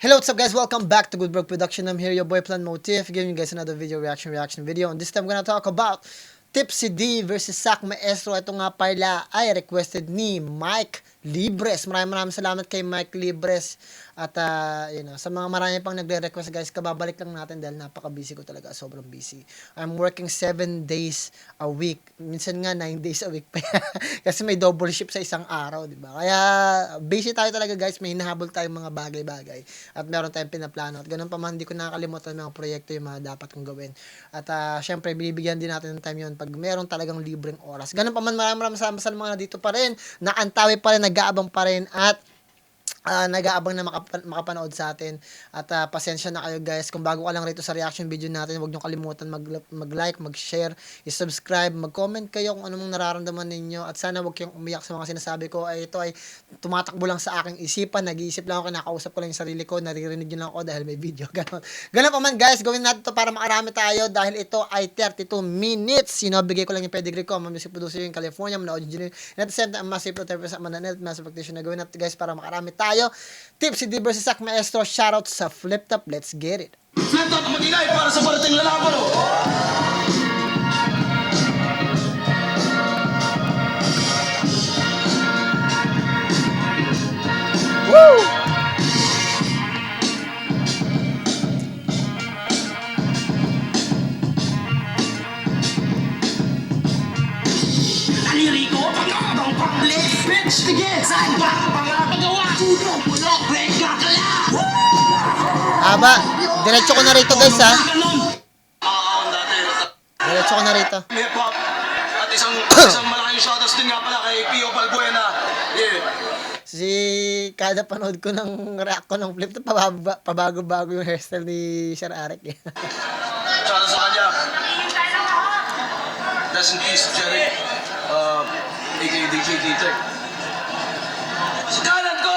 Hello, what's up guys? Welcome back to Goodbrook Production. I'm here, your boy Plan Motif, giving you guys another reaction video. And this time, I'm gonna talk about Tipsy D versus Sak Maestro. Ito nga pala ay requested ni Mike Libres. Maraming salamat kay Mike Libres. At sa mga marami pang nagre-request guys, kababalik lang natin dahil napaka-busy ko talaga. Sobrang busy. I'm working 7 days a week. Minsan nga 9 days a week pa. Kasi may double shift sa isang araw, di ba? Kaya busy tayo talaga guys. May hinahabol tayong mga bagay-bagay. At meron tayong pinaplano. At ganun pa man, hindi ko nakakalimutan mga proyekto yung mga dapat kong gawin. At syempre, binibigyan din natin ng time yun pag meron talagang libreng oras. Ganun pa man, maraming salamat sa mga dito pa rin. Naantawi pa rin, nag-aabang pa rin. At nag-aabang na makapanood sa atin. At pasensya na kayo guys. Kung bago ka lang rito sa reaction video natin, huwag nyo kalimutan mag-like, mag-share, i-subscribe, mag-comment kayo kung anong nararamdaman ninyo. At sana huwag kayong umiyak sa mga sinasabi ko. Ito ay tumatakbo lang sa aking isipan. Nag-iisip lang ako, kinakausap ko lang yung sarili ko. Naririnig nyo lang ako dahil may video. Ganon pa man guys, gawin natin to para makarami tayo dahil ito ay 32 minutes. Bigay ko lang yung pedigree ko. Music producer yung California, manood engineer. And at the same time, massive protector sa Mananel, massive practitioner na gawin natin guys para makarami tayo. Tipsy D versus Sak Maestro. Shoutout sa Flip Top. Let's get it. Flip Top mag-ingay para sa parating lalaban. Woo! Daliri ko, pangabang panglit. Bitch, tigil, saan ba? Pangabagawa, tulong, pulok, breka, kala. Aba, diretso ko na rito guys ha. Dati. Diretso ko na rito. Hip-hop. At isang malaking shoutouts din nga pala kay Pio Balbuena. Yeah. Kada panood ko ng react ko ng Flip Top, pabago-bago yung hairstyle ni Sir Arek. Shoutouts sa kanya. Rest in peace, Jerry. A.K.A. DJ D-Tech. Sa kanan ko,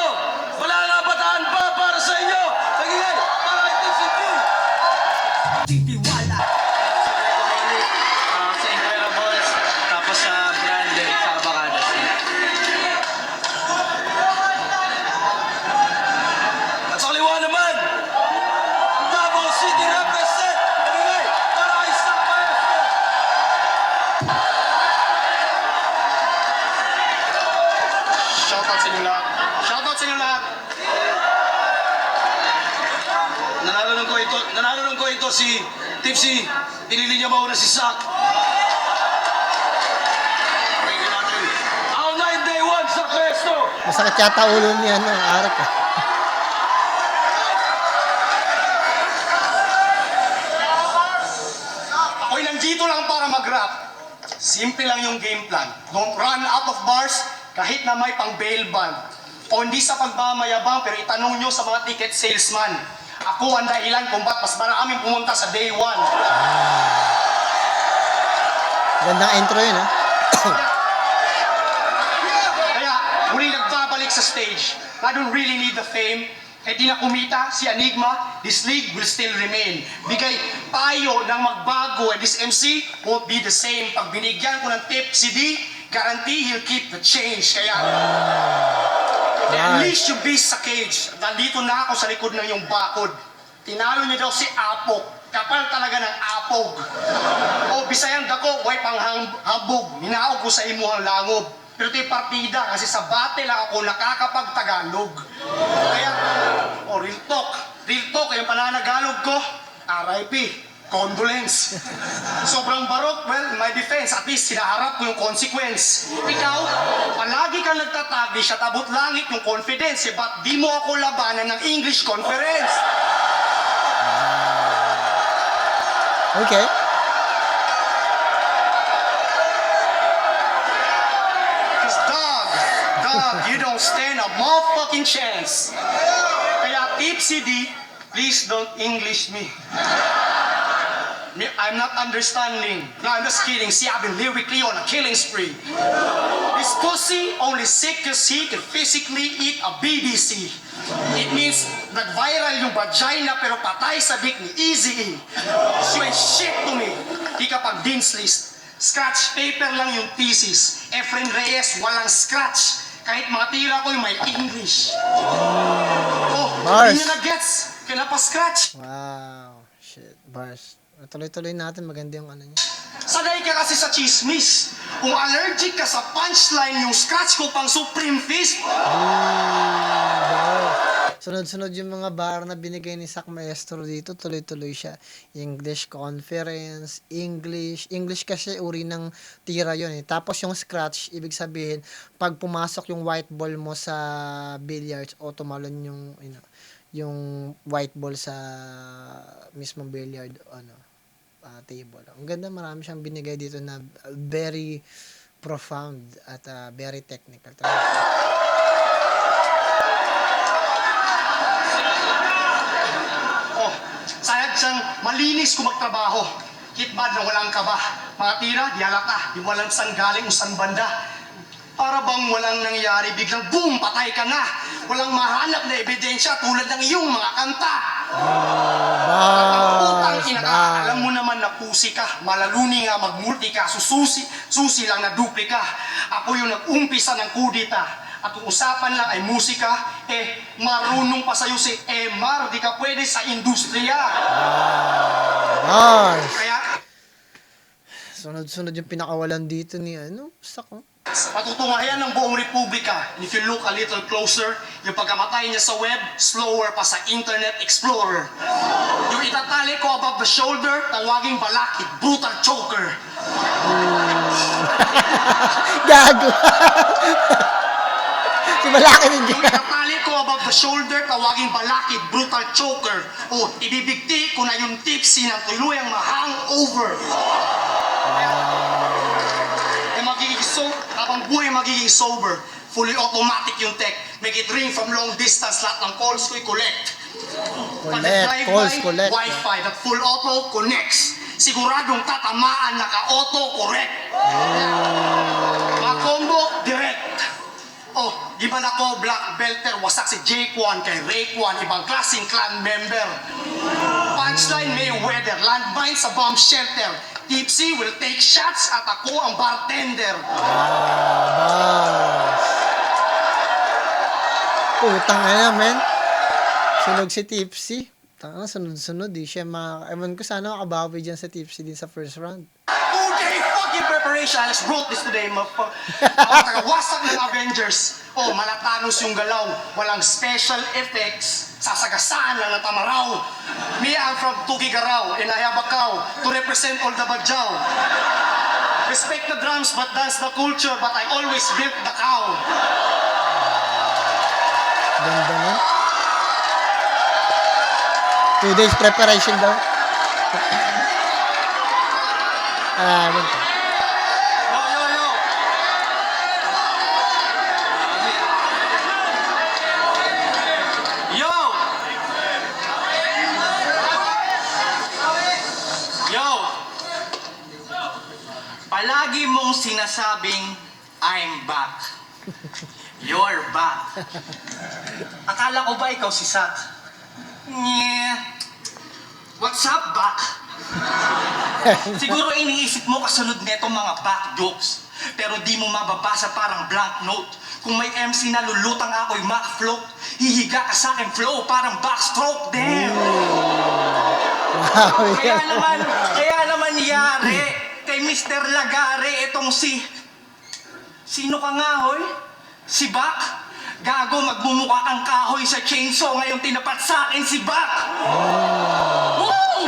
wala na bataan pa para sa inyo. Nagingay, para kay Tipsy D. Titiwala sa Incredibles, tapos sa Branded, sa Abacadas. At sa kaliwa naman, Davao City represent. Nagingay, para kay Sak Maestro. Shoutout sa inyo lahat. Shoutout sa inyo lahat. Nanalo ko ito si Tipsy. Pinili niya mauna si Sak. Pakinggan natin. Our 9-day 1, Sak Maestro. Masakit yata ulo ni Arek. Ako'y nandito lang para mag-rap. Simple lang yung game plan. Don't run out of bars kahit na may pang bail band. O hindi sa pagmamayabang pero itanong nyo sa mga ticket salesman. Ako ang dahilan kung ba't mas maraming pumunta sa day 1. Gandang intro yun ha. Kaya muli nagbabalik sa stage. I don't really need the fame. Eh di na kumita si Enigma, this league will still remain. Bigay payo ng magbago and this MC won't be the same. Pag binigyan ko ng tip si D, guarantee he'll keep the change. Kaya at least yung beast sa cage. Nandito na ako sa likod ng yung bakod. Tinalo niya daw si Apok. Kapal talaga ng apog. O bisayang dako, way pang hambog. Minaog ko sa imuhang langob. Pero ito'y partida kasi sa battle lang ako nakakapag-Tagalog. Kaya, real talk. Real talk, yung pananagalog ko, RIP. Condolence. Sobrang barok, well, in my defense, at least sinaharap ko yung consequence. Ikaw, palagi kang nagtatagli siya, tabot langit yung confidence, ba't di mo ako labanan ng English conference? Okay. Cause dog, you don't stand a motherfucking chance. Kaya Tipsy D, please don't English me. I'm not understanding. No, I'm just kidding. See, I've been lyrically on a killing spree. This pussy only sick cause he can physically eat a BBC. It means nag-viral yung vagina pero patay sa dick ni Eazy-E. She ain't shit to me. Di ka pag dean's list. Scratch paper lang yung thesis. Efren Reyes, walang scratch. Kahit mga tira ko may English. Oh, Bars. Hindi niya na-gets. Kaya pa-scratch. Wow. Shit. Bars. Tuloy-tuloy natin. Maganda yung ano niya. Sanay ka kasi sa chismis. Kung allergic ka sa punchline, yung scratch ko pang Supreme Fist. Sunod-sunod yung mga bar na binigay ni Sak Maestro dito, tuloy-tuloy siya. English conference, English kasi uri ng tira yun eh. Tapos yung scratch, ibig sabihin, pag pumasok yung white ball mo sa billiards, o tumalon yung, yung white ball sa mismong billiard, table. Ang ganda, marami siyang binigay dito na very profound at very technical. Oh, sayad siyang malinis kung magtrabaho. Kitbad na walang kaba. Mga tira, di halata, di walang saan galing o saan banda. Para bang walang nangyari, biglang boom, patay ka na. Walang mahanap na ebidensya tulad ng iyong mga kanta. Putang ina ka, alam mo naman na pusi ka. Malaluni nga magmulti ka, susi lang na dupli ka. Ako yung nag-umpisa ng kudita. At kung usapan lang ay musika, marunong pa sa'yo si Emar, di ka pwede sa industriya. Kaya, Sunod-sunod yung pinakawalan dito ni Sak. patutungayan ng buong republika. And if you look a little closer, yung pagkamatay niya sa web, slower pa sa Internet Explorer. Yung itatali ko above the shoulder, tawaging balakid, brutal choker. Gago. Si Malaki din Yung itatali ko above the shoulder, tawaging balakid, brutal choker. O, ibibigti ko na yung tipsy ng tuluyang ma-hangover. Habang buhay magiging sober, fully automatic yung tech. Make it ring from long distance, lahat ng calls ko'y collect. Collect. Wi-Fi, that full auto connects. Siguradong tatamaan, naka-auto correct. Combo direct. Oh, di ba nako black belter, wasak si Jayquan kay Rayquan, ibang klaseng clan member. Punchline Mayweather, landmine sa bomb shelter. Tipsy will take shots at ako ang bartender. Putang ina, men. Sunog si Tipsy. Tanga, sunod-sunod eh. Siya ewan ko sana makabawi dyan sa Tipsy din sa first round. 2-day fucking preparation. I just wrote this today. Wasak ng Avengers. Oh, malatanos yung galaw. Walang special effects. Sasagasaan lang ng tamaraw. Me, I'm from Tugigaraw, and I have a cow to represent all the Badjaw. Respect the drums, but dance the culture, but I always built the cow. Ganda na. 2 days preparation daw. Ganito. Yo. Palagi mong sinasabing, I'm back. You're back. Akala ko ba ikaw si Sak? What's up, back? Siguro iniisip mo kasunod netong mga back jokes. Pero di mo mababasa parang blank note. Kung may MC na lulutang ako'y Mac float, hihiga ka sa akin flow parang backstroke, damn! Kaya naman yari kay Mr. Lagare itong sino ka nga, hoy? Si Bak? Gago, magmumukha kang kahoy sa chainsaw, ngayon tinapat sa akin si Bak! Woo!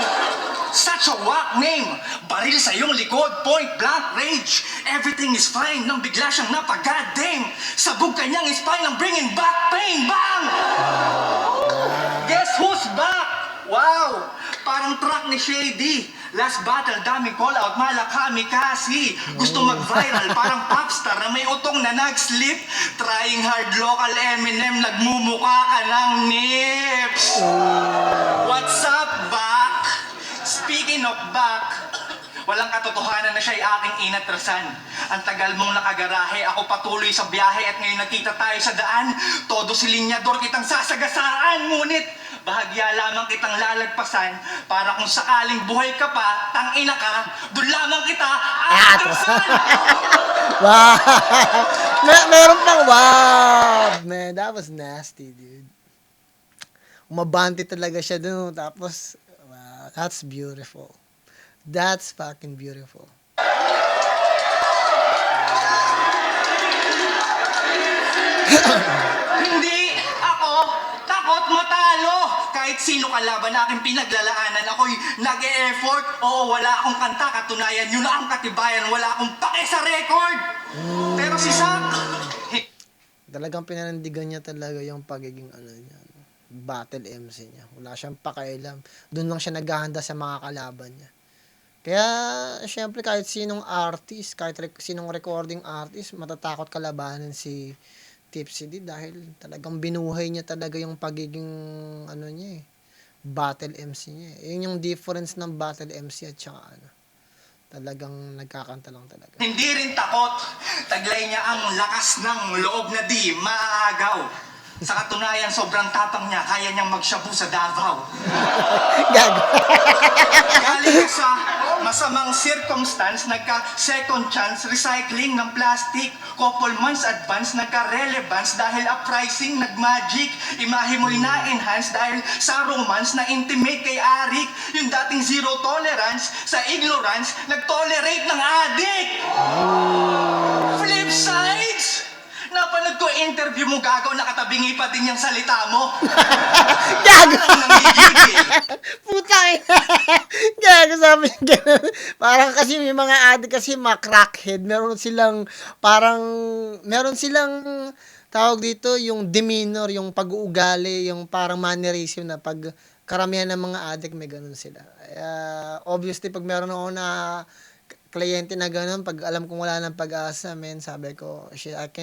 Such a whack name! Baril sa iyong likod, point blank range. Everything is fine nang bigla siyang napag-goddamn. Sabog kanyang spine ng bringing back pain, bang! Guess who's back? Wow! Parang track ni Shady. Last battle, daming call out, malakami kasi. Gusto mag-viral, parang popstar na may utong na nag-slip. Trying hard local Eminem, nagmumukha ka ng nips. What's up, back? Speaking of back, walang katotohanan na siya'y aking inatrasan. Ang tagal mong nakagarahe, ako patuloy sa biyahe at ngayon nakita tayo sa daan. Todo si linyador kitang sasagasaan, ngunit bahagya lamang kitang lalagpasan para kung sakaling buhay ka pa, tangina ka, doon lamang kita atrasan! Wow! Meron pang wow! Man, that was nasty, dude. umabante talaga siya dun. Tapos, that's beautiful. That's fucking beautiful. Hindi ako takot matalo. Kahit sino kalaban na aking pinaglalaanan, ako'y nag-e-effort. Oo, wala akong kanta, katunayan yun ang katibayan. Wala akong pake sa record. Pero si Sak, Talagang pinanindigan niya talaga yung pagiging niya, battle MC niya. Wala siyang pakialam. Doon lang siya naghahanda sa mga kalaban niya. Kaya, syempre, kahit sinong artist, kahit sinong recording artist, matatakot kalabanan si Tipsy D dahil talagang binuhay niya talaga yung pagiging, niya battle MC niya. Yun yung difference ng battle MC at saka talagang nagkakanta lang talaga. hindi rin takot. Taglay niya ang lakas ng loob na di maaagaw. Sa katunayan, sobrang tapang niya, kaya niyang magshabu sa Davao. Gago. Galing ka sa masamang circumstance, nagka-second chance, recycling ng plastic, couple months advance, nagka-relevance dahil uprising, nag-magic, imahe mo'y na-enhance dahil sa romance na intimate kay Arik, yung dating zero tolerance, sa ignorance, nag-tolerate ng addict! Flip sides! Napanood ko interview mo, gagaw, nakatabingi pa din yung salita mo. Gago. Parang nanggigigil. Putang ina. Gago, sabi niya ganun. Parang kasi may mga addict kasi mga crackhead. Meron silang tawag dito, yung demeanor, yung pag-uugali, yung parang mannerism na pag karamihan ng mga addict may ganun sila. Obviously, pag meron ako na kliyente na ganun, pag alam kong wala ng pag-asa, sabi ko, shit, I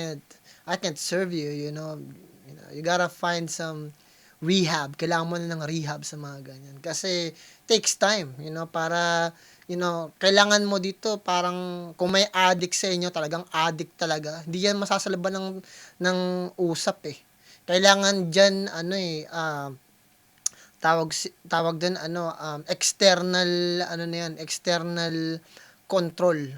can't serve you, you gotta find some rehab. Kailangan mo na ng rehab sa mga ganyan. Kasi, takes time, para, kailangan mo dito, parang, kung may addict sa inyo, talagang addict talaga, hindi yan masasalaban ng usap Kailangan dyan, tawag din, external, external control,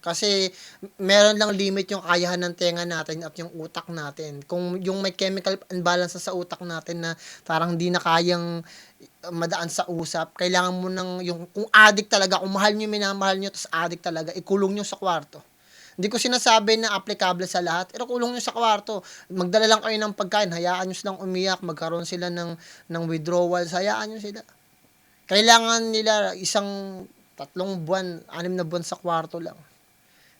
kasi meron lang limit yung kayahan ng tenga natin at yung utak natin. Kung yung may chemical imbalance sa utak natin na parang hindi na kayang madaan sa usap, kailangan mo kung addict talaga, kung mahal nyo, minamahal nyo, tapos addict talaga, ikulong nyo sa kwarto. Hindi ko sinasabi na applicable sa lahat, pero kulong nyo sa kwarto. Magdala lang kayo ng pagkain, hayaan nyo silang umiyak, magkaroon sila ng withdrawals, hayaan nyo sila. Kailangan nila 3 buwan, 6 na buwan sa kwarto lang.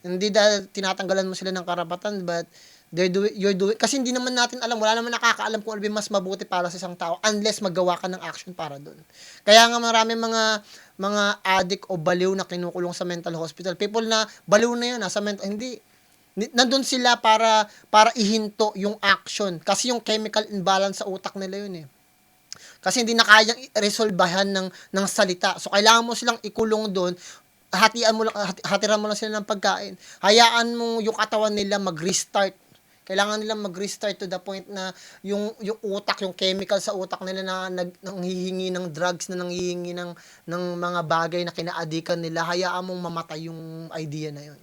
Hindi dahil tinatanggalan mo sila ng karapatan, but you're doing, kasi hindi naman natin alam, wala naman nakakaalam kung ano ba mas mabuti para sa isang tao unless maggawa ka ng action para doon. Kaya nga marami mga addict o baliw na kinukulong sa mental hospital. People na baliw na yun, sa mental, hindi. Nandun sila para ihinto yung action. Kasi yung chemical imbalance sa utak nila yun Kasi hindi na kayang resolbahan ng salita. So, kailangan mo silang ikulong doon, hatiran mo lang sila ng pagkain. Hayaan mo yung katawan nila mag-restart. Kailangan nila mag-restart to the point na yung utak, yung chemical sa utak nila na nanghihingi ng drugs, na nanghihingi ng mga bagay na kinaadikan nila, hayaan mong mamatay yung idea na yun.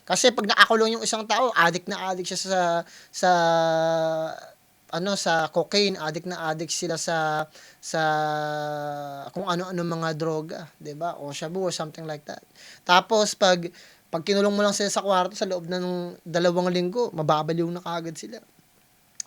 Kasi pag nakakulong yung isang tao, addict na addict siya sa cocaine, addict sila sa kung ano-ano mga droga, 'di ba? O shabu or something like that. Tapos pag kinulong mo lang sila sa kwarto sa loob ng 2 linggo, mababaliw na kaagad sila.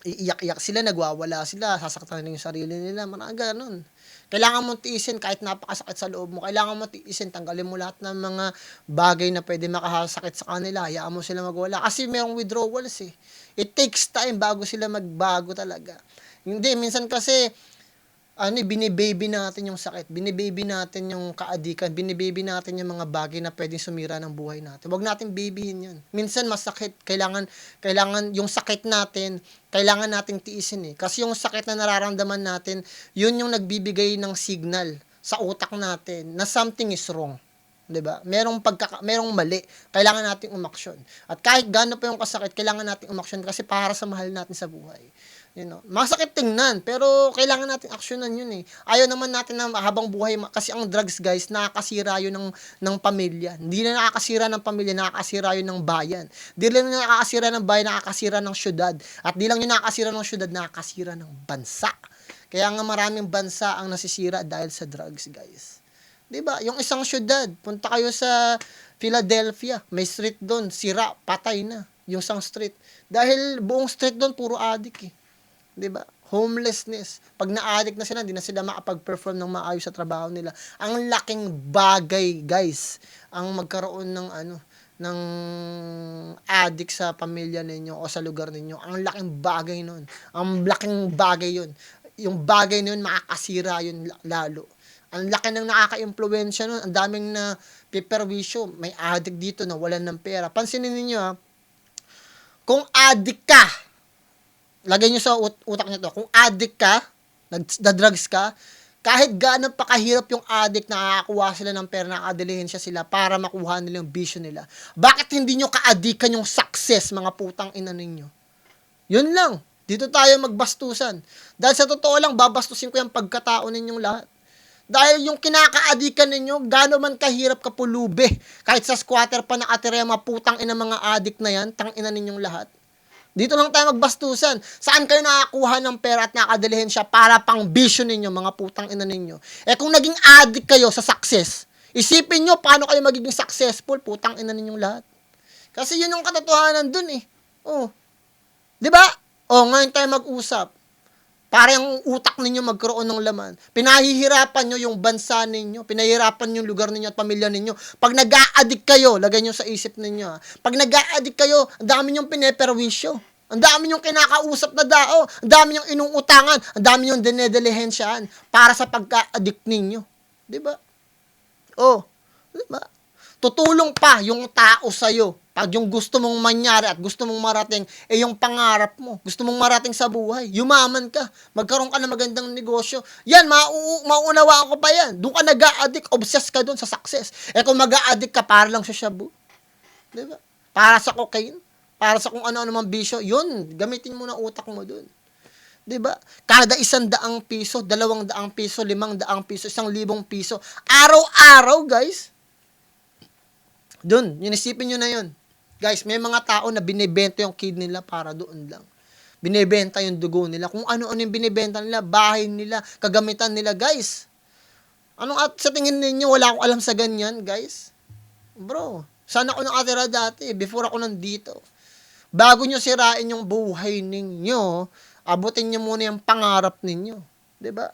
Iiyak-iyak sila, nagwawala sila, sasaktan nila yung sarili nila, mga ganun. Kailangan mo tiisin kahit napakasakit sa loob mo. Kailangan mo tiisin, tanggalin mo lahat ng mga bagay na pwede makasakit sa kanila. Hayaan mo sila magwala. Kasi merong withdrawals It takes time bago sila magbago talaga. Hindi, minsan kasi, binibaby natin yung sakit. Binibaby natin yung kaadikan. Binibaby natin yung mga bagay na pwedeng sumira ng buhay natin. Huwag natin babyhin yun. Minsan masakit. Kailangan yung sakit natin, kailangan nating tiisin Kasi yung sakit na nararamdaman natin, yun yung nagbibigay ng signal sa utak natin na something is wrong. 'Di ba? Merong mali. Kailangan nating umaksyon. At kahit gaano pa yung kasakit, kailangan nating umaksyon kasi para sa mahal natin sa buhay. Masakit tingnan, pero kailangan nating aksyonan yun Ayaw naman natin na habang buhay, kasi ang drugs, guys, nakakasira yun ng pamilya. Hindi na nakakasira ng pamilya, nakakasira yun ng bayan. Hindi lang yung nakakasira ng bayan, nakakasira ng syudad. At di lang yung nakakasira ng syudad, nakakasira ng bansa. Kaya nga maraming bansa ang nasisira dahil sa drugs, guys. 'Di ba? Yung isang syudad, punta kayo sa Philadelphia, may street doon, sira, patay na yung isang street. Dahil buong street doon puro addict eh. 'Di ba? Homelessness. Pag na-addict na sila, hindi na sila makapag-perform ng maayos sa trabaho nila. Ang laking bagay, guys, ang magkaroon ng ng addict sa pamilya ninyo o sa lugar ninyo. Ang laking bagay nun. Ang laking bagay yun. Yung bagay na yun, makakasira yun lalo. Ang laki ng nakaka-impluwensya nun. Ang daming na piperwisyo. May addict dito na walan ng pera. Pansinin ninyo ha, kung addict ka, lagay nyo sa utak nyo to, kung addict ka, nagda-drugs ka, kahit gaano pa kahirap yung addict, nakakakuha sila ng pera, nakakadilihensya sila para makuha nila yung vision nila. Bakit hindi nyo ka-addikan yung success, mga putang ina ninyo? Yun lang. Dito tayo magbastusan. Dahil sa totoo lang, babastusin ko yung pagkatao ninyong lahat. Dahil yung kinaka-addikan ninyo, gaano man kahirap kapulube. Kahit sa squatter pa nakatira yung mga putang ina mga addict na yan, tang ina ninyong lahat. Dito lang tayo magbastusan. Saan kayo nakakuha ng pera at nakadalihin siya para pang vision ninyo, mga putang ina ninyo? Eh kung naging addict kayo sa success, isipin nyo paano kayo magiging successful, putang ina ninyong lahat. Kasi yun yung katotohanan dun eh. Oh. Di ba? Oh, ngayon tayo mag-usap. Para yung utak ninyo magkaroon ng laman. Pinahihirapan nyo yung bansa ninyo. Pinahihirapan yung lugar ninyo at pamilya ninyo. Pag nag-a-addict kayo, lagay nyo sa isip ninyo. Ha? Pag nag-a-addict kayo, ang dami nyong pineperwisyo. Ang dami nyong kinakausap na dao. Ang dami nyong inuutangan. Ang dami nyong dinedelihensyaan para sa pagka-addict ninyo. Diba? Oh, diba? Tutulong pa yung tao sa'yo. Pag yung gusto mong manyari at gusto mong marating, eh yung pangarap mo. Gusto mong marating sa buhay. Yumaman ka. Magkaroon ka ng magandang negosyo. Yan, mauunawaan ko pa yan. Doon ka nag-a-addict, obsessed ka doon sa success. Eh kung mag-a-addict ka, para lang sa shabu. Diba? Para sa cocaine. Para sa kung ano-ano mang bisyo. Yun, gamitin mo na utak mo doon. Diba? Kada 100 piso, 200 piso, 500 piso, 1,000 piso. Araw-araw, guys. Doon, yun, isipin nyo na yun. Guys, may mga tao na binibenta yung kid nila para doon lang. Binibenta yung dugo nila. Kung ano-ano yung binibenta nila, bahay nila, kagamitan nila, guys. Anong at sa tingin ninyo, wala akong alam sa ganyan, guys? Bro, sana ako nakatira dati, before ako nandito. Bago nyo sirain yung buhay ninyo, abutin nyo muna yung pangarap ninyo. Diba?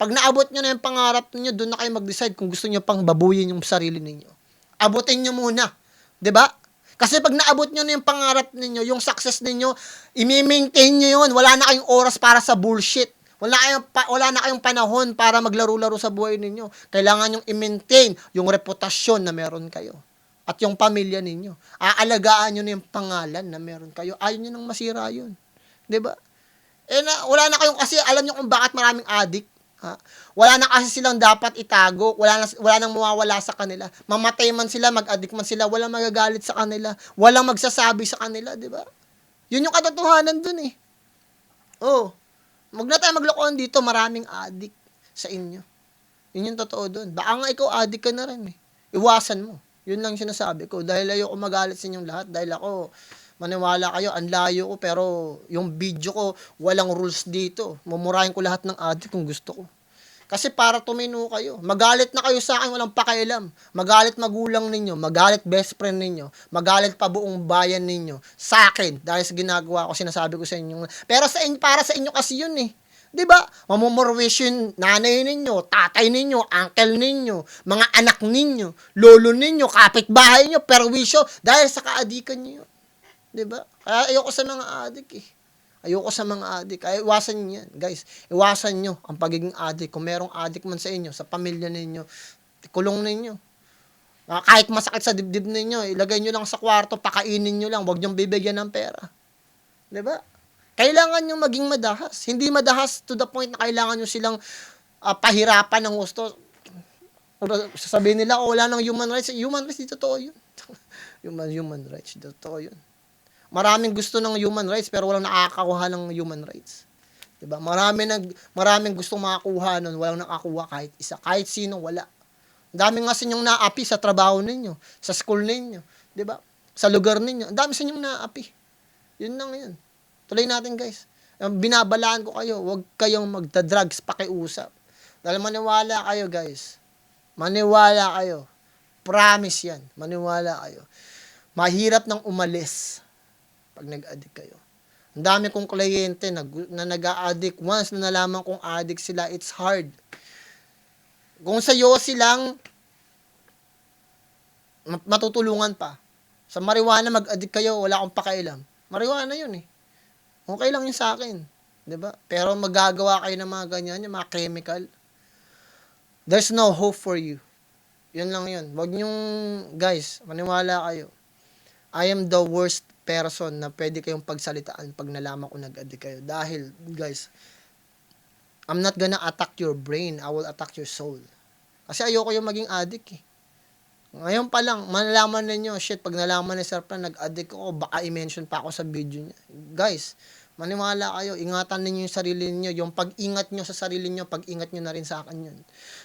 Pag naabot nyo na yung pangarap ninyo, doon na kayo mag-decide kung gusto nyo pang babuyin yung sarili ninyo. Abutin nyo muna. Diba? Kasi pag naabot nyo na yung pangarap ninyo, yung success ninyo, i-maintain nyo yun. Wala na kayong oras para sa bullshit. Wala na kayong panahon para maglaro-laro sa buhay ninyo. Kailangan nyong i-maintain yung reputasyon na meron kayo. At yung pamilya ninyo. Aalagaan nyo na yung pangalan na meron kayo. Ayaw nyo nang masira yun. Diba? Wala na kayong kasi, alam nyo kung bakit maraming addict. Ha? Wala na kasi silang dapat itago, wala nang mawawala sa kanila. Mamatay man sila, mag-addict man sila, walang magagalit sa kanila, walang magsasabi sa kanila, di ba? Yun yung katotohanan dun eh. Oh, wag na tayo maglokohan dito, maraming addict sa inyo. Yun yung totoo dun. Baka nga ikaw addict ka na rin eh. Iwasan mo. Yun lang sinasabi ko. Dahil ayoko magalit sa inyong lahat, dahil ako, maniwala kayo, ang layo ko, pero yung video ko, walang rules dito. Mumurahin ko lahat ng addict kung gusto ko. Kasi para tumino kayo. Magalit na kayo sa akin, walang pakialam. Magalit magulang ninyo, magalit best friend ninyo, magalit pa buong bayan ninyo. Sa akin, dahil sa ginagawa ko, sinasabi ko sa inyo. Pero para sa inyo kasi yun eh. Diba? Mamumurwish yung nanay ninyo, tatay ninyo, uncle ninyo, mga anak ninyo, lolo ninyo, kapitbahay nyo, perwisyo, dahil sa kaadikan nyo yun. Diba? Kaya ayoko sa mga addict eh. Ayoko sa mga addict. Kaya iwasan nyo yan, guys. Iwasan nyo ang pagiging addict. Kung merong addict man sa inyo, sa pamilya ninyo, kulong ninyo. Kahit masakit sa dibdib ninyo, ilagay nyo lang sa kwarto, pakainin nyo lang, huwag nyo bibigyan ng pera. Diba? Kailangan nyo maging madahas. Hindi madahas to the point na kailangan nyo silang pahirapan ng gusto. Sasabihin nila, wala nang human rights. Human rights, di totoo yun. human rights, di totoo yun. Maraming gusto ng human rights pero walang nakakakuha ng human rights. 'Di ba? Maraming gustong makakuha nun, walang nakakuha kahit isa. Kahit sino wala. Dami nga sa inyong naapi sa trabaho ninyo, sa school ninyo, 'di ba? Sa lugar ninyo. Ang dami sa inyong naapi. Yun lang 'yun. Tuloy natin, guys. Binabalaan ko kayo, huwag kayong magda-drugs, pakiusap. Dahil maniwala kayo, guys. Maniwala kayo. Promise yan. Maniwala kayo. Mahirap nang umalis pag nag-addict kayo. Ang dami kong kliyente na nag-a-addict. Once na nalaman kong addict sila, it's hard. Kung sa yosi lang, matutulungan pa. Sa marijuana, mag-addict kayo, wala akong pakailam. Marijuana yun eh. Okay lang yun sa akin. 'Di ba? Pero magagawa kayo ng mga ganyan, yung mga chemical. There's no hope for you. Yun lang yun. Wag niyong, guys, maniwala kayo. I am the worst person na pwede kayong pagsalitaan pag nalaman ko nag-addict kayo. Dahil, guys, I'm not gonna attack your brain. I will attack your soul. Kasi ayoko yung maging addict eh. Ngayon pa lang, malalaman ninyo, shit, pag nalaman ni Sir Fran, nag-addict ako, baka i-mention pa ako sa video niya. Guys, maniwala kayo, ingatan ninyo yung sarili niyo, yung pag-ingat nyo sa sarili niyo, pag-ingat nyo na rin sa akin yun.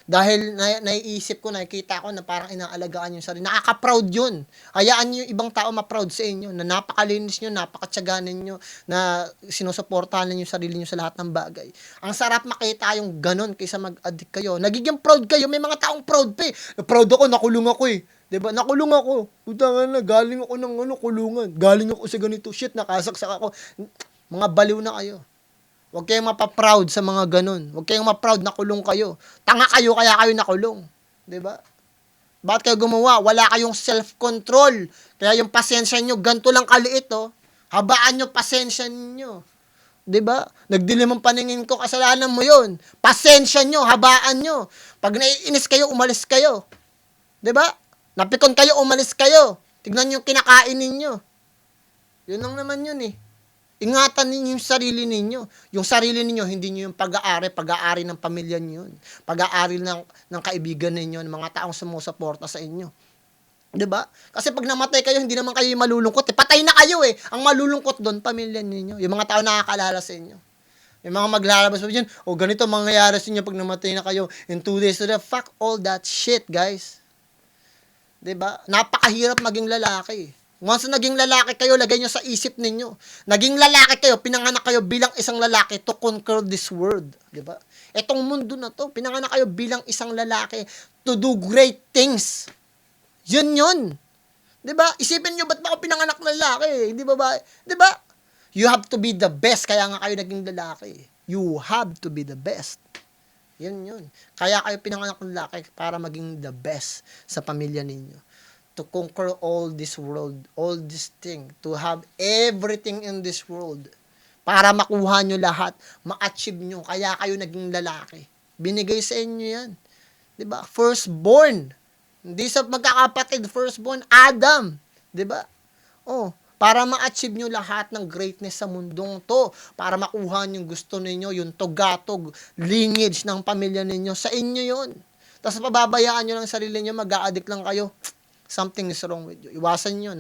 Dahil naiisip ko, nakikita ko na parang inaalagaan yung sarili. Nakaka-proud yun. Hayaan nyo yung ibang tao ma-proud sa inyo, na napakalinis nyo, napakatsaga ninyo, na sinusuportahan ninyo yung sarili nyo sa lahat ng bagay. Ang sarap makita yung ganon kaysa mag-addict kayo. Nagiging proud kayo, may mga taong proud pa eh. Proud ako, nakulong ako eh. Diba? Nakulong ako. Utangan na, galing ako ng kulungan. Galing ako sa ganito. Shit, nakasaksak ako. Mga baliw na kayo. Huwag kayong mapaproud sa mga ganun. Huwag kayong maproud na kulong kayo. Tanga kayo kaya kayo nakulong. 'Di ba? Bakit kayo gumawa? Wala kayong self-control. Kaya yung pasensya nyo, ganito lang kaliit, oh. Habaan nyo pasensya nyo. 'Di ba? Nagdilim ang paningin ko, kasalanan mo 'yun. Pasensya nyo, habaan nyo. Pag naiinis kayo, umalis kayo. 'Di ba? Napikon kayo, umalis kayo. Tignan nyo yung kinakain ninyo. Yun lang naman yun eh. Ingatan ninyo yung sarili ninyo. Yung sarili ninyo, hindi nyo yung pag-aari ng pamilya nyo yun. Pag-aari ng kaibigan ninyo, ng mga taong sumusuporta sa inyo. 'Di ba? Kasi pag namatay kayo, hindi naman kayo malulungkot. Eh. Patay na kayo eh. Ang malulungkot doon, pamilya ninyo. Yung mga tao nakakaalala sa inyo. Yung mga maglalabas pa dyan, ganito mangyayari sa inyo pag namatay na kayo in 2 days. Fuck all that shit, guys. 'Di ba? Napakahirap maging lalaki. Once na naging lalaki kayo, lagay nyo sa isip ninyo. Naging lalaki kayo, pinanganak kayo bilang isang lalaki to conquer this world. 'Di ba? Etong mundo na to, pinanganak kayo bilang isang lalaki to do great things. Yun yun. 'Di ba? Isipin nyo, ba't ba ako pinanganak na lalaki? Hindi ba? 'Di ba? You have to be the best, kaya nga kayo naging lalaki. You have to be the best. Yun. Kaya kayo pinanganak ng lalaki para maging the best sa pamilya ninyo. To conquer all this world, all this thing, to have everything in this world. Para makuha nyo lahat, ma-achieve nyo, kaya kayo naging lalaki. Binigay sa inyo yan. 'Di ba? Firstborn. Hindi sa magkakapatid, firstborn, Adam. 'Di ba? Para ma-achieve nyo lahat ng greatness sa mundong to. Para makuha nyo yung gusto ninyo, yung togatog, lineage ng pamilya ninyo. Sa inyo yun. Tapos pababayaan nyo lang sarili nyo, mag-a-addict lang kayo. Something is wrong with you. Iwasan nyo.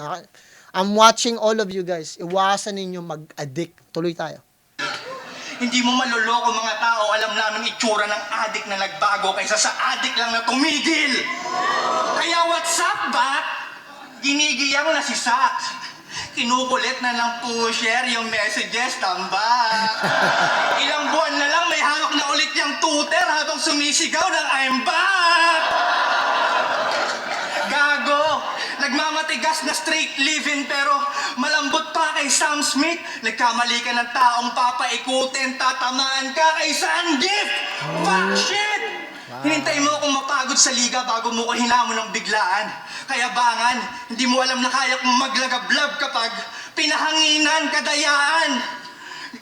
I'm watching all of you guys. Iwasan ninyo mag-addict. Tuloy tayo. Hindi mo maloloko mga tao, alam namin itsura ng adik na nagbago kaysa sa adik lang na tumigil. Kaya what's up, ba? Ginigiyang na si Sax. Kinukulit na ng pusher yung messages, tambak. Ilang buwan na lang may hawak na ulit yung tutor habang sumisigaw ng I'm back. Gago. Nagmamatigas na straight living pero malambot pa kay Sam Smith. Nagkamali ka ng taong papaikutin, tatamaan ka kay Sanjif. Fuck shit! Hinintay mo akong mapagod sa liga bago mo ko hinamon ng biglaan. Kaya bangan, hindi mo alam na kaya kong maglagablab kapag pinahanginan, kadayaan.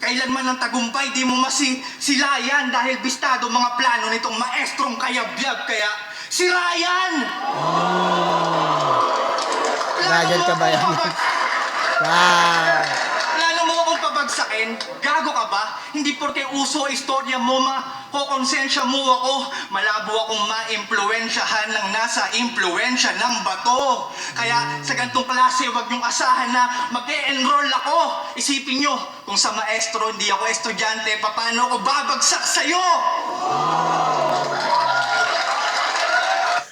Kailanman ng tagumpay, di mo masilayan dahil bistado mga plano nitong maestrong kayabyab. Kaya si Ryan! Ryan ka ba yan? Wow! Plano mo akong pabagsakin? Gago ka ba? Hindi porke uso istorya mo konsensya mo ako. Malabo akong ma-impluensyahan ng nasa impluensya ng bato. Kaya sa gantong klase, huwag niyong asahan na mag-e-enroll ako. Isipin niyo, kung sa maestro hindi ako estudyante, paano ako babagsak sa'yo?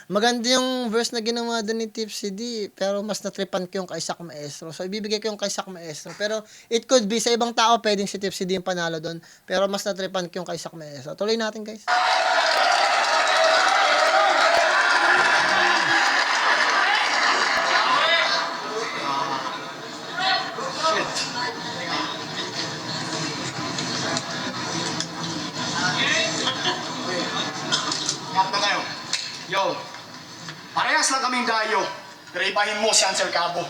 Maganda yung verse na ginawa doon ni Tipsy D, pero mas natripan ko yung kay Sak Maestro. So, ibibigay ko yung kay Sak Maestro. Pero, it could be, sa ibang tao, pwedeng si Tipsy D yung panalo doon. Pero, mas natripan ko yung kay Sak Maestro. Tuloy natin, guys. Cut na tayo. Yo, parehas lang kaming dayo. Pero ibahin mo si Ansel Cabo.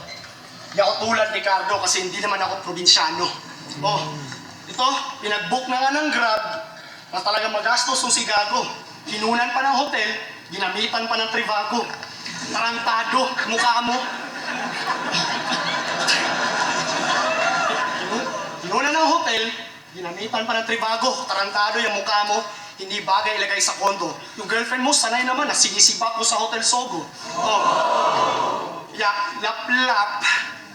Di ako tulad ni Cardo kasi hindi naman ako probinsyano. Oh, ito, pinag-book na nga ng Grab na talagang magastos yung si Gago. Hinunan pa ng hotel, ginamitan pa ng Trivago. Tarantado, mukha mo. Hinunan ng hotel, ginamitan pa ng Trivago. Tarantado yung mukha mo. Hindi bagay ilagay sa kondo. Yung girlfriend mo, sanay naman na sinisibak mo sa Hotel Sogo. Oh. Yak, lap, lap,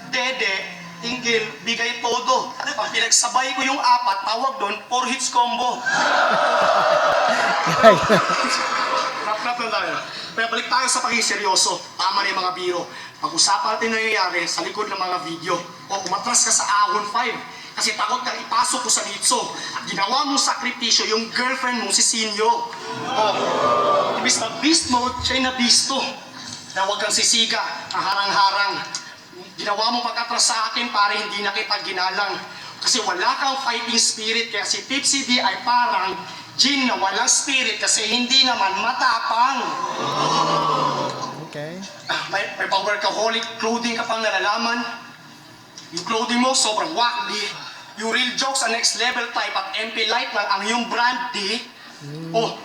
dede, tinggil, bigay todo. Pag pinagsabay ko yung apat, tawag doon, 4 hits combo. Rap-rap lang tayo. Pero balik tayo sa pagiging seryoso. Tama na yung mga biro. Pag-usapan natin nangyayari sa likod ng mga video. O umatras ka sa Ahon 5. Kasi takot kang ipasok ko sa ditso. At ginawa mong sakripisyo yung girlfriend mong si Sinyo. Oh, ibig na beast mode, siya'y nabisto. Na huwag kang sisiga, ang harang-harang. Ginawa mo pag-atras sa akin para hindi na kita ginalang. Kasi wala kang fighting spirit, kaya si Tipsy D ay parang gin na walang spirit kasi hindi naman matapang. Okay. May pa-workaholic clothing ka pang nalalaman. Yung clothing mo sobrang wackly. Yung real jokes ang next level type at MP Light lang ang yung brand di. Oh,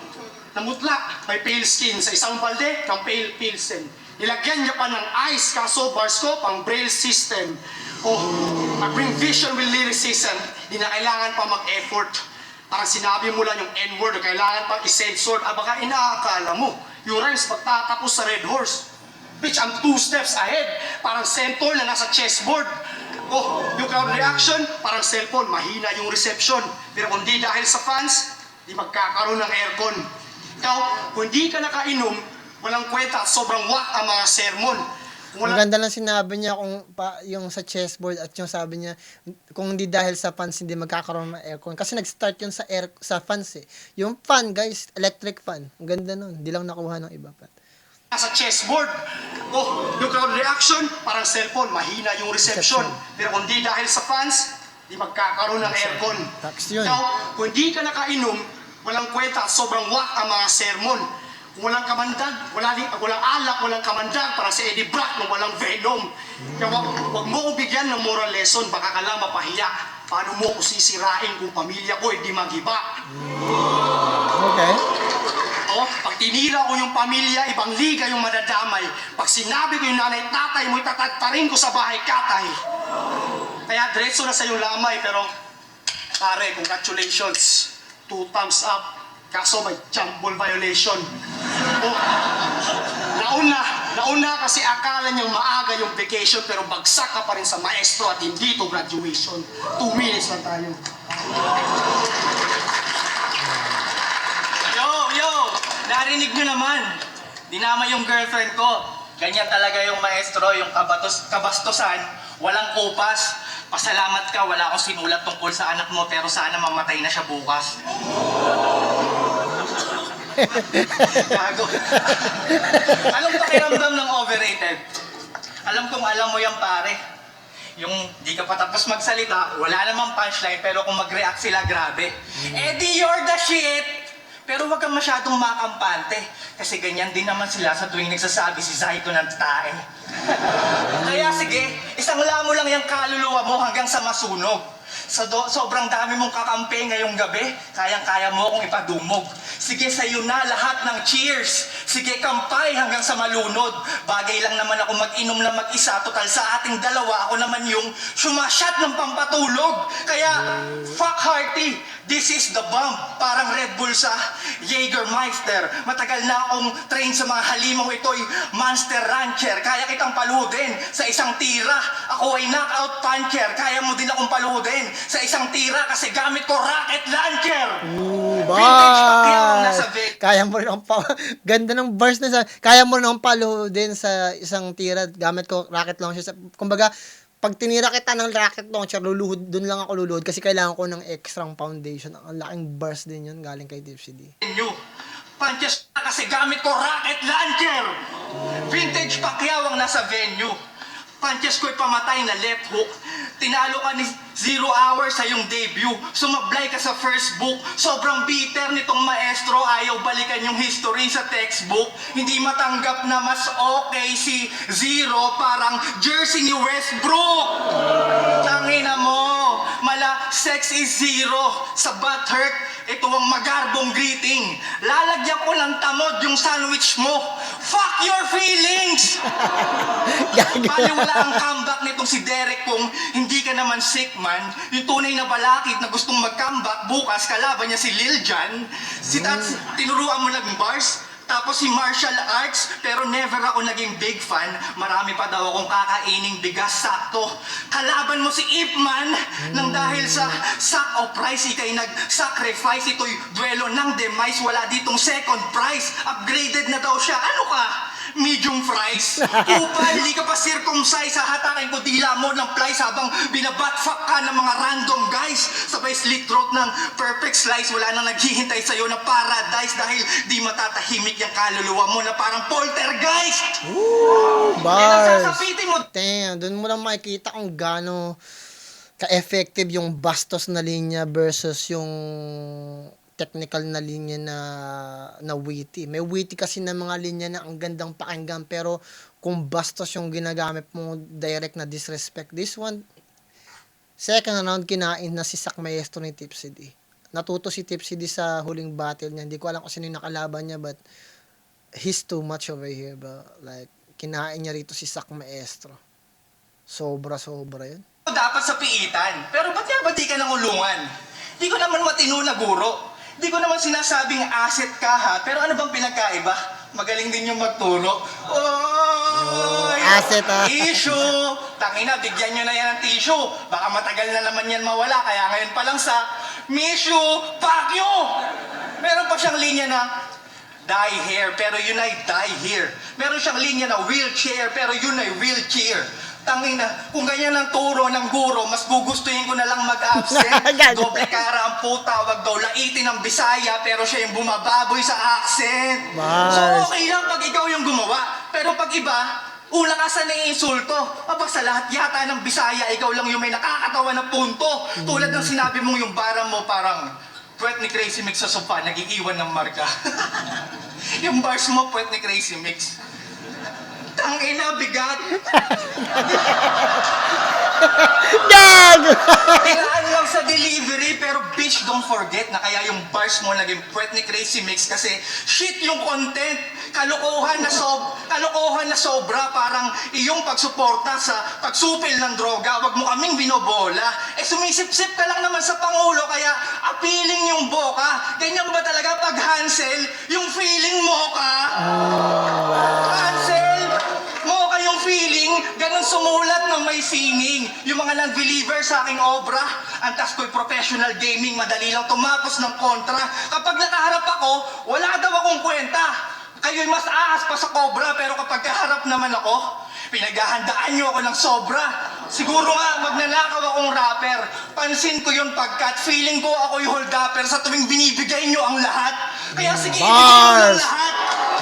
namutlak. May pale skin sa isang balde ng pale pilsen. Nilagyan niya pa ng ice kaso barscope ang braille system. Oh, mag-bring vision with lyricism. Di na kailangan pa mag-effort. Parang sinabi mo lang yung N-word, kailangan pang i-censor. Baka inaakala mo, yung rhymes pagtatapos sa Red Horse. Bitch, I'm 2 steps ahead. Parang centaur na nasa chessboard. Oh, yung crowd reaction, parang cellphone, mahina yung reception. Pero kung di dahil sa fans, di magkakaroon ng aircon. Ikaw, kung di ka nakainom, walang kwenta, sobrang whack ang mga sermon. Ang ganda lang sinabi niya kung yung sa chessboard at yung sabi niya kung hindi dahil sa fans hindi magkakaroon ng aircon kasi nag-start yun sa fans eh. Yung fan guys, electric fan. Ang ganda nun, hindi lang nakuha ng iba pa. Sa chessboard. Oh, yung crowd reaction, parang cellphone, mahina yung reception. Pero kung di dahil sa fans, di magkakaroon ng aircon. Tax yun. Ikaw, kung di ka nakainom, walang kwenta, sobrang whack ang mga sermon. Kung walang kamandag, walang alak, walang kamandag, para sa Eddie Brock nung walang venom. Kaya wag mo ko bigyan ng moral lesson, baka ka lang mapahiya. Paano mo ko sisirain kung pamilya ko hindi magiba? Okay. Oh, pag tinira ko yung pamilya, ibang liga yung madadamay. Pag sinabi ko yung nanay tatay mo, itatagtarin ko sa bahay katay. Kaya diretso na sa yung lamay, pero pare, congratulations. 2 thumbs up. Kaso may jumble violation. Oh, nauna kasi akala niyang maaga yung vacation, pero bagsak ka pa rin sa maestro at hindi to graduation. 2 minutes lang tayo. Yo! Narinig nyo naman. Dinama yung girlfriend ko. Ganyan talaga yung maestro, yung kabastusan. Walang kupas. Pasalamat ka, wala akong sinulat tungkol sa anak mo, pero sana mamatay na siya bukas. Gago. Anong pakiramdam ng overrated? Alam kong alam mo yan, pare. Yung di ka pa tapos magsalita, wala namang punchline, pero kung mag-react sila, grabe. Eddie, you're the shit! Pero wag kang masyadong makampante. Kasi ganyan din naman sila sa tuwing nagsasabi si Zaito ng tae. Kaya sige, isang lamo lang yung kaluluwa mo hanggang sa masunog. Sobrang dami mong kakampi ngayong gabi, kayang-kaya mo akong ipadumog. Sige, sa'yo na lahat ng cheers. Sige, kampay hanggang sa malunod. Bagay lang naman ako mag-inom na mag-isa. Total sa ating dalawa, ako naman yung sumasyat ng pampatulog. Kaya, fuck Hearty, this is the bomb. Parang Red Bull sa Jägermeister. Matagal na akong train sa mga halimaw, ito'y Monster Rancher. Kaya kitang paluhudin sa isang tira. Ako ay knockout puncher. Kaya mo din akong paluhudin sa isang tira kasi gamit ko rocket launcher. Bye! Kaya mo rin akong ganda ng verse na kaya mo rin akong paluhudin sa isang tira gamit ko rocket launcher. Kumbaga, pag tinira kita ng rocket launcher, doon lang ako luluhod kasi kailangan ko ng extra foundation. Ang laking verse din yun galing kay Tipsy D. Punches na kasi gamit ko rocket launcher. Vintage Pacquiao ang nasa venue. Punches ko'y pamatay na left hook. Tinalo ka ni 0 hours sa iyong debut. Sumablay ka sa first book. Sobrang bitter nitong maestro. Ayaw balikan yung history sa textbook. Hindi matanggap na mas okay si Zero. Parang jersey ni Westbrook. Tangina mo. Mala, sex is zero. Sa butthurt, ito ang magarbong greeting. Lalagyan ko ng tamod yung sandwich mo. Fuck your feelings! Baliwala ang comeback nitong si Derek kung hindi ka naman sick man. Yung tunay na balakid na gustong mag-comeback bukas, kalaban niya si Lil Jon. Si Tats, tinuruan mo ng bars. Tapos si martial arts, pero never ako naging big fan. Marami pa daw akong kakaining bigas sakto. Kalaban mo si Ip Man, nang dahil sa sack of price, ikay nag-sacrifice. Ito'y duelo ng demise, wala ditong second prize. Upgraded na daw siya. Ano ka? Medium fries. Upal, hindi ka pa circumcise. Hahatakin ko dila mo ng plies habang binabatfuck ka ng mga random guys. Sabay slit throat ng perfect slice. Wala nang naghihintay sa'yo na paradise dahil di matatahimik yung kaluluwa mo na parang poltergeist. Bars. Sasapitin mo. Damn, doon mo lang makikita kung gaano ka-effective yung bastos na linya versus yung technical na linya na witty. May witty kasi na mga linya na ang gandang pakinggan, pero kung bastos yung ginagamit mo, direct na disrespect. This one, second round, kinain na si Sak Maestro ni Tipsy D. Natuto si Tipsy D sa huling battle niya. Hindi ko alam kung sino yung nakalaban niya, but he's too much over here. But like, kinain niya rito si Sak Maestro. Sobra-sobra yun. Dapat sa piitan. Pero ba't nga ba di ka nangulungan? Di ko naman matino na guro. Di ko naman sinasabing asset ka ha. Pero ano bang pinagkaiba? Magaling din yung magturo. Oy! Asset ha. Tissue! Tangina, bigyan nyo na yan ng tissue. Baka matagal na naman yan mawala. Kaya ngayon pa lang sa Mishu Pacquiao! Meron pa siyang linya na die hair, pero yun ay die here. Meron siyang linya na wheelchair, pero yun ay wheelchair. Tangina, kung ganyan ang turo ng guro, mas gugustuhin ko na lang mag-absent. Doble cara ang puta, wag daw laitin ang Bisaya, pero siya yung bumababoy sa accent. So okay lang pag ikaw yung gumawa, pero pag iba, una ka sa naiinsulto. Aba, sa lahat yata ng Bisaya, ikaw lang yung may nakakatawa na punto. Tulad ng sinabi mong yung bara mo parang puwet ni Crazy Mix sa sofa, nag-iiwan ng marka. Yung bars mo, puwet ni Crazy Mix. Tangina, bigat. Gag! Kailangan lang sa delivery, pero bitch, don't forget na kaya yung bars mo naging puwet ni Crazy Mix kasi shit yung content. Kalokohan na sobra, parang iyong pagsuporta sa pagsupil ng droga. Wag mo kaming binobola. Sumisip-sip ka lang naman sa Pangulo, kaya appealing yung boka. Ganyan ba talaga pag Hansel, yung feeling mo ka? Hansel, mo kayong feeling, ganun sumulat ng may singing. Yung mga non-believer sa aking obra, antas ko'y professional gaming, madali lang tumapos ng kontra. Kapag nakaharap ako, wala daw akong kwenta. Kayo'y mas ahas pa sa cobra, pero kapag kaharap naman ako, pinaghahandaan niyo ako ng sobra. Siguro nga, magnanakaw akong rapper. Pansin ko yun pagkat feeling ko ako'y hold-upper sa tuwing binibigay niyo ang lahat. Kaya sige, ibigay mo ng lahat.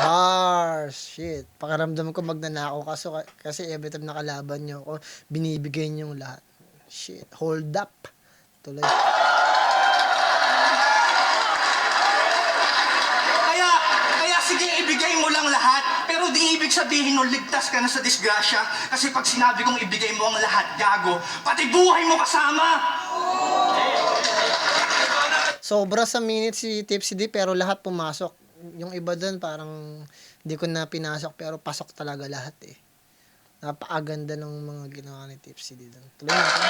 Bars. Shit. Pakiramdam ko magnanakaw kasi every time nakalaban niyo ako, binibigay niyo yung lahat. Shit. Hold up. Tuloy. Kaya sige, ibigay mo lang lahat. Pero di ibig sabihin nun, ligtas ka na sa disgrasya. Kasi pag sinabi kong ibigay mo ang lahat, gago, pati buhay mo kasama. Sobra sa minutes si Tipsy D, pero lahat pumasok. Yung iba doon parang hindi ko na pinasok, pero pasok talaga lahat eh. Napakaganda ng mga ginawa ni Tipsy D doon. Tuloy natin.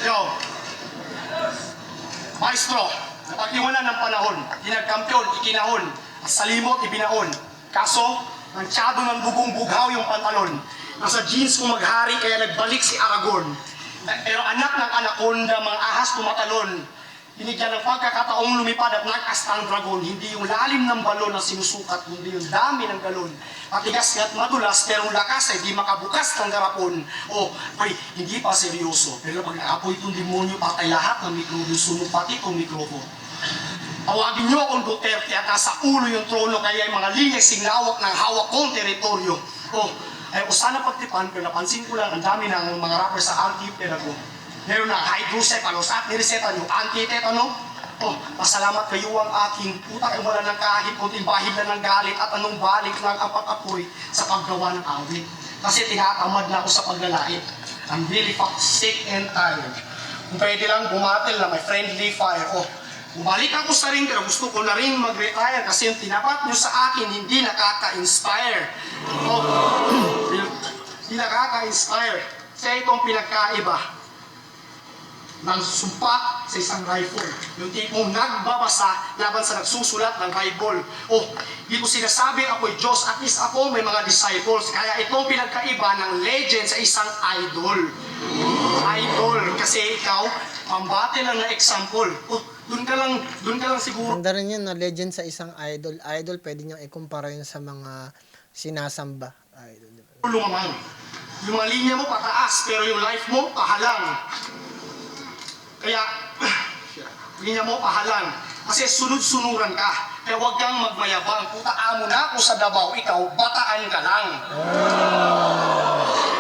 Yo, Maestro, napag-iwanan ng panahon, hinagkampiyon, ikinahon, salimot, ibinaon. Kaso, mansyado ng bugong bughaw yung pantalon. Nasa jeans ko maghari kaya nagbalik si Aragon. Pero anak ng anaconda, mga ahas tumatalon. Binigyan ng pagkakataong lumipad at nag-asta ang dragon. Hindi yung lalim ng balon ang sinusukat, kundi yung dami ng galon. Matigas nga't madulas, pero ang lakas ay di makabukas ng garapon. O, pre, hindi pa seryoso. Pero pag naapoy itong demonyo, patay lahat ng mikrobyo, sunog pati itong mikropo. Tawagin niyo akong Duterte at nasa ulo yung trono, kaya yung mga linyag singlawak ng hawak kong teritoryo. O, ay o sana pagtipan, pero napansin ko lang ang dami ng mga rapper sa anti-pedago. Meron na hydrocephalus at nireseta nyo anti-tetano. Oh, pasalamat kayo ang aking puta kung wala ng kahit kunting bahid na ng galit at anong balik ng apat-apoy sa paggawa ng awit. Kasi tinatamad na ako sa paglalait. I'm really sick and tired. Kung pwede lang bumatil na may friendly fire. Oh, bumalik ako sa ring pero gusto ko na rin mag-retire kasi yung tinapat nyo sa akin hindi nakaka-inspire. Oh, hindi nakaka-inspire. Kasi itong pinagkaiba ng sumpa sa isang rifle. Yung tipong nagbabasa laban sa nagsusulat ng Bible. Oh, di ko sinasabi ako'y Diyos, at least ako may mga disciples. Kaya itong pinagkaiba ng legend sa isang idol. Idol, kasi ikaw, pambate lang na example. Oh, dun ka lang siguro. Ganda rin yun, na legend sa isang idol. Idol, pwede niyang ikumpara yun sa mga sinasamba. Idol, diba? Lumamang. Yung mga linya mo pataas, pero yung life mo pahalang. Kaya, linya mo pahalang. Kasi sunod-sunuran ka. Kaya huwag kang magmayabang. Puta amo na ako sa Davao, ikaw, bataan ka lang.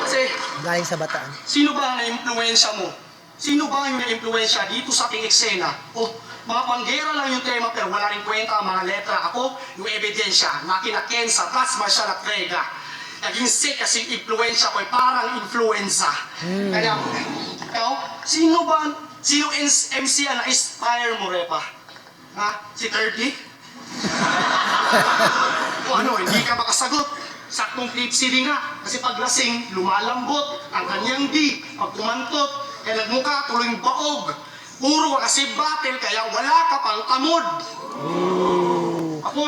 Kasi, Galing sa bataan. sino ba ang na-impluensya mo? Sino ba yung na-impluensya dito sa ating eksena? O, mga panggera lang yung tema pero wala rin kwenta ang mga letra. Ako, yung ebidensya, nakinaken sa plasma siya na trega. Naging sick kasi yung impluensya ko ay parang influenza. Kaya, ikaw, sino MC ang na-inspire mo, Repa? Ha? Si 30? O ano, hindi ka makasagot. Saktong tipsy din nga. Kasi pag lasing, lumalambot ang kanyang di. Pag kumantot, kaya nagmukha tuloy baog. Puro ka kasi battle, kaya wala ka pang tamod. Ako,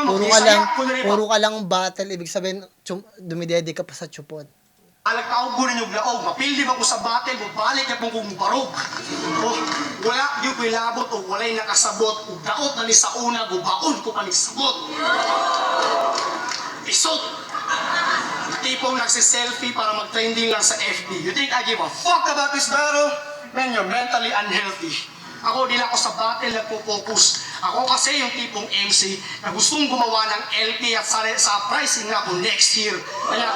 Puro ka lang battle, ibig sabihin, dumidede ka pa sa chupon. Alagtaog ko rin yung laog, mapildi ba ko sa battle, mabalik na pong kong barog. O, wala yung pilabot o walay nakasabot, o daot na ni sa una, gubaon ko pa ni sabot. Isot! Tipong nagsiselfie para mag-trending lang sa FB. You think I give a fuck about this battle? Man, you're mentally unhealthy. Ako, di lang ako sa battle nagpo-focus. Ako kasi yung tipong MC na gustong gumawa ng LP at sa pricing na ako next year. Kaya,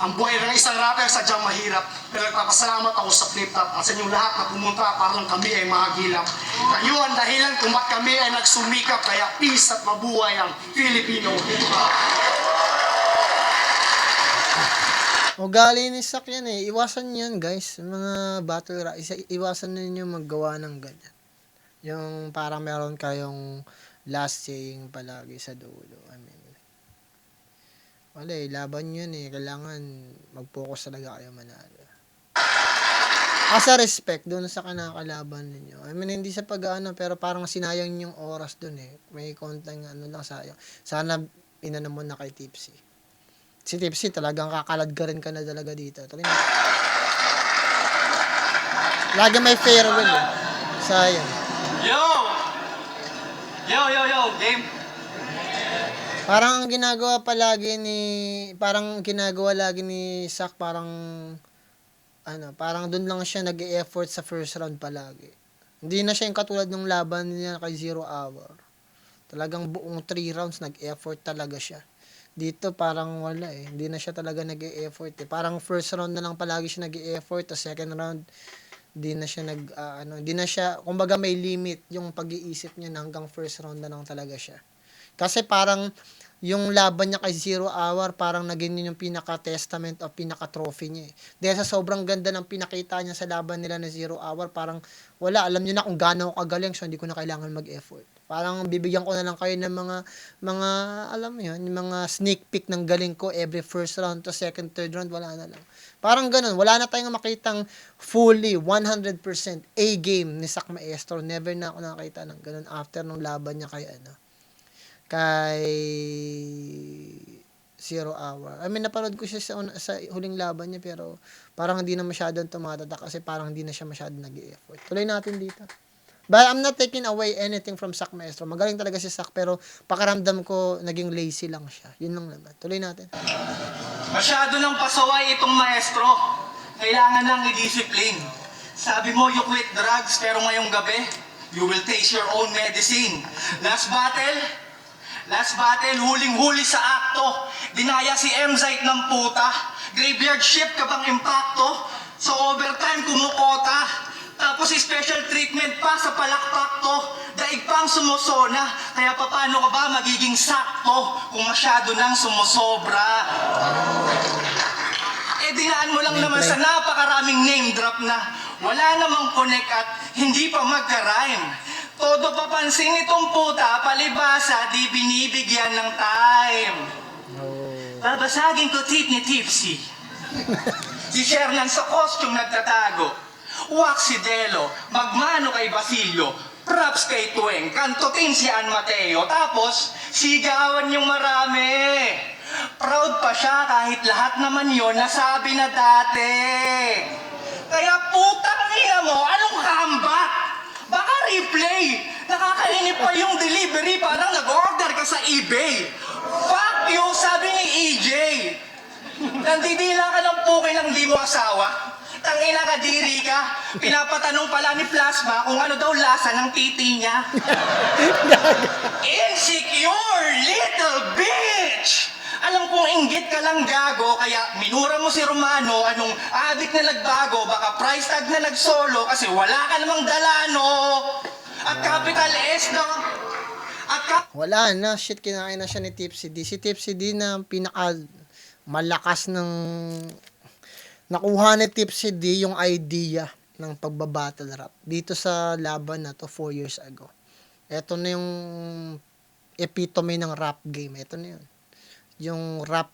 ang buhay ng isang rapper sadyang mahirap. Pero nagpapasalamat ako sa Flip Top at sa inyong lahat na pumunta para lang kami ay mahagilap. Kayo ang dahilan kung ba't kami ay nagsumikap. Kaya peace at mabuhay ang Filipino. Ugali ni Sak yan eh. Iwasan yan guys. Mga battle rap. Iwasan ninyo maggawa ng ganyan. Yung parang meron kayong last saying palagi sa dulo. I mean, wala eh. Laban yun eh. Kailangan mag-focus talaga kayo manalo. As a respect doon sa kinakalaban ninyo. I mean, hindi sa pag-ano, pero parang sinayang yung oras doon eh. May konting ano lang sayang. Sana inano mo na kay Tipsy. Si Tipsy talagang kakaladgarin ka na talaga dito. Lagi may farewell eh. Sayang. Yo! Game. Parang ginagawa lagi ni Sak, parang doon lang siya nag-e-effort sa first round palagi. Hindi na siya yung katulad ng laban niya kay Zero Hour. Talagang buong 3 rounds nag-effort talaga siya. Dito parang wala eh. Hindi na siya talaga nag-e-effort eh. Parang first round na lang palagi siya nag-e-effort, tapos second round hindi na siya kumbaga may limit yung pag-iisip niya na hanggang first round na lang talaga siya. Kasi parang yung laban niya kay Zero Hour, parang naging yun yung pinaka-testament o pinaka-trophy niya eh. Dahil sa sobrang ganda ng pinakita niya sa laban nila na Zero Hour, parang wala, alam niyo na kung gaano ako kagaling, so hindi ko na kailangan mag-effort. Parang bibigyan ko na lang kayo ng mga alam mo yun, yung mga sneak peek ng galing ko every first round to second, third round, wala na lang. Parang ganun, wala na tayong makitang fully 100% A game ni Sak Maestro. Never na ako nakakita ng ganun after nung laban niya kay 0 hour. I mean, napanood ko siya sa huling laban niya, pero parang hindi na masyadong tumatatak kasi parang hindi na siya masyadong nag-i-effort. Tuloy natin dito. But I'm not taking away anything from Sak Maestro. Magaling talaga si Sak, pero pakaramdam ko naging lazy lang siya. Yun lang naman. Tuloy natin. Masyado ng pasaway itong maestro. Kailangan lang i-discipline. Sabi mo, you quit drugs, pero ngayong gabi, you will taste your own medicine. Last battle, huling-huli sa akto. Dinaya si M-Zite ng puta. Graveyard shift ka bang impacto? Sa overtime, kumukota. Tapos special treatment pa sa palakpak to. Daig pang sumusona. Kaya paano ka ba magiging sakto kung masyado nang sumusobra? Dinaan mo lang naman sa napakaraming name drop na wala namang connect at hindi pa magka-rhyme. Todo papansin itong puta, palibasa, di binibigyan ng time. Babasagin ko tip ni Tipsy. Si Shernan sa costume nagtatago. Waxidelo, magmano kay Basilio, props kay Tueng, kantutin si An Mateo, tapos sigawan yung marami. Proud pa siya kahit lahat naman yon nasabi na dati. Kaya putang ina mo, anong comeback? Baka replay. Nakakainip pa yung delivery, parang nag-order ka sa eBay. Fuck you, sabi ni EJ. Nandidila ka ng pukin ng di mo asawa. Tangina ka, diri ka. Pinapatanong pala ni Plasma kung ano daw lasa ng titi niya. Insecure little bitch! Alam kong inggit ka lang gago, kaya minura mo si Romano, anong adik na nagbago, baka price tag na nagsolo, kasi wala ka namang dalano. At capital S na... Wala na. Shit, kinain na siya ni Tipsy D. Si Tipsy D na pinaka malakas ng... Nakuha ni Tipsy D yung idea ng pagbabattle rap. Dito sa laban na to 4 years ago. Ito na yung epitome ng rap game. Ito na yun. Yung rap,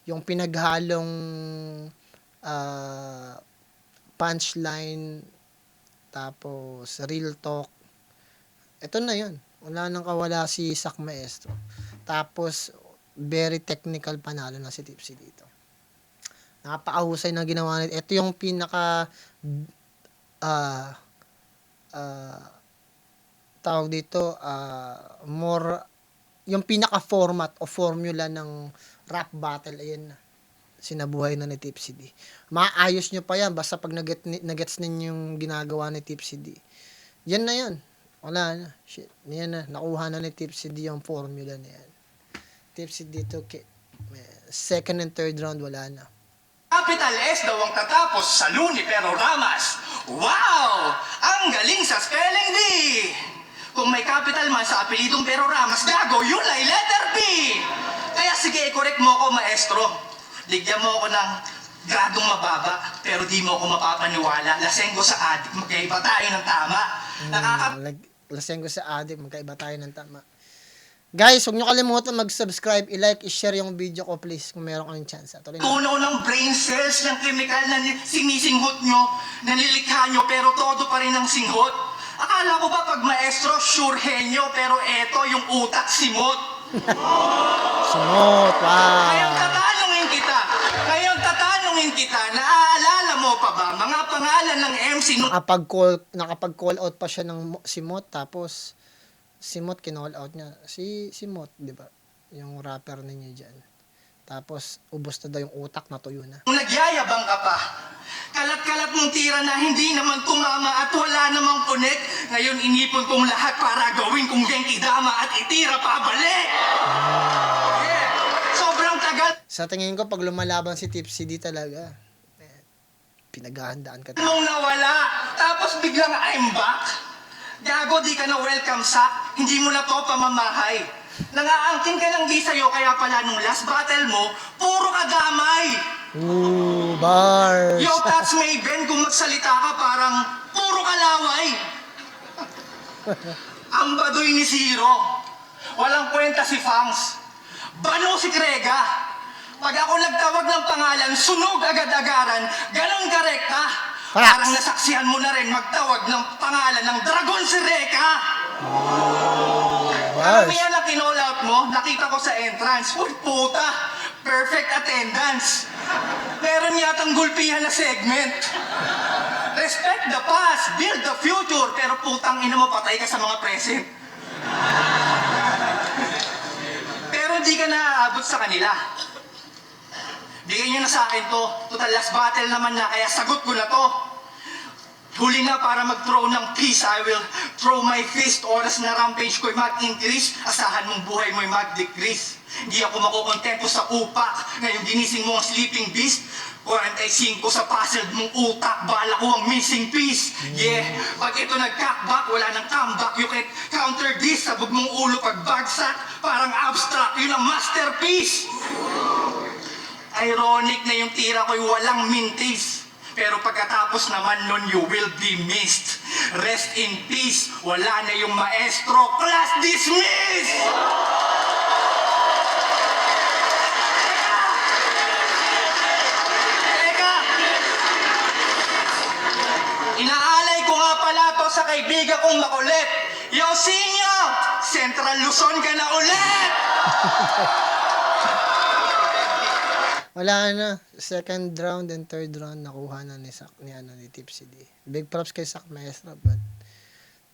yung pinaghalong punchline, tapos real talk. Ito na yun. Wala nang kawala si Sak Maestro. Tapos, very technical panalo na si Tipsy dito. Napakahusay na ginawa nito. Ito yung pinaka tawag dito, more yung pinaka format o formula ng rap battle. Ayun na. Sinabuhay na ni Tipsy D. Maayos nyo pa yan basta pag nagets ninyo yung ginagawa ni Tipsy D. Yan na yan. Wala na. Shit. Yan na. Nakuha na ni Tipsy D yung formula na yan. Tipsy D took it. Second and third round, wala na. Capital S daw ang tatapos sa Luni pero Ramas. Wow! Ang galing sa spelling bee! Kung may capital man sa apelidong pero Ramas, gago, yun ay letter B! Kaya sige, i-correct mo ako, maestro. Ligyan mo ako ng gradong mababa, pero di mo ako mapapaniwala. Lasenggo sa adik, magkaiba tayo ng tama. Lasenggo sa adik, magkaiba tayo ng tama. Guys, huwag nyo kalimutan mag-subscribe, i-like, i-share yung video ko please kung meron kayong chance. Tunaw ng brain cells ng chemical na sinisinghot nyo, nanilikha nyo, pero todo pa rin ang singhot. Akala ko ba pag maestro, sure henyo, pero eto yung utak simot. Simot, wow. Ngayon tatanungin kita, naaalala mo pa ba mga pangalan ng MC nung nakapag-call out pa siya ng Simot, tapos Simot kinall out niya. Si Simot, di ba? Yung rapper ninyo dyan. Tapos, ubos na daw yung utak, natuyo na. Nagyayabang ka pa. Kalat-kalat mong tira na hindi naman tumama at wala namang connect. Ngayon inipon kong lahat para gawin kong Genki Dama at itira pabalik. Yeah. Sobrang tagal. Sa tingin ko, pag lumalaban si Tipsy D talaga, pinaghahandaan ka. Nung nawala, tapos biglang I'm back. Gago, di ka na welcome sa, hindi mo na to pamamahay. Nangaangkin ka ng di sa'yo, kaya pala nung last battle mo, puro ka damay. Ooh, bars. Yo, Tats Maven, kung magsalita ka parang puro kalaway. Ang baduy ni Zero. Walang kwenta si Fangs. Bano si Krega. Pag ako nagtawag ng pangalan, sunog agad-agaran, ganon karekta. Parang nasaksihan mo na rin magtawag ng pangalan ng Dragon si Reka. Wow. Karamihan na kinall out mo, nakita ko sa entrance. Uy, puta! Perfect attendance. Meron yatang gulpihan na segment. Respect the past, build the future, pero putang ina mo, patay ka sa mga present. Pero hindi ka naaabot sa kanila. Bigay nyo na sa akin to. Total last battle naman na, kaya sagot ko na to. Huli na para mag-throw ng peace, I will throw my fist. Oras na rampage ko'y mag-increase, asahan mong buhay mo'y mag-decrease. Hindi ako makukontento sa upak, ngayong ginising mo ang sleeping beast. 45 sa puzzle mong utak, bala ko ang missing piece. Yeah, pag ito nag-cockback, wala nang comeback. You can counter this, sabog mong ulo pag bagsak. Parang abstract, yun ang masterpiece. Ironic na yung tira ko'y walang mintis. Pero pagkatapos naman nun, you will be missed. Rest in peace, wala na yung maestro. Class dismissed! Teka! Inaalay ko nga pala to sa kaibigan kong makulit. Yo, Sinyo! Central Luzon ka na ulit! Wala na. Second round and third round nakuha na ni Tipsy D. Big props kay Sak Maestro, but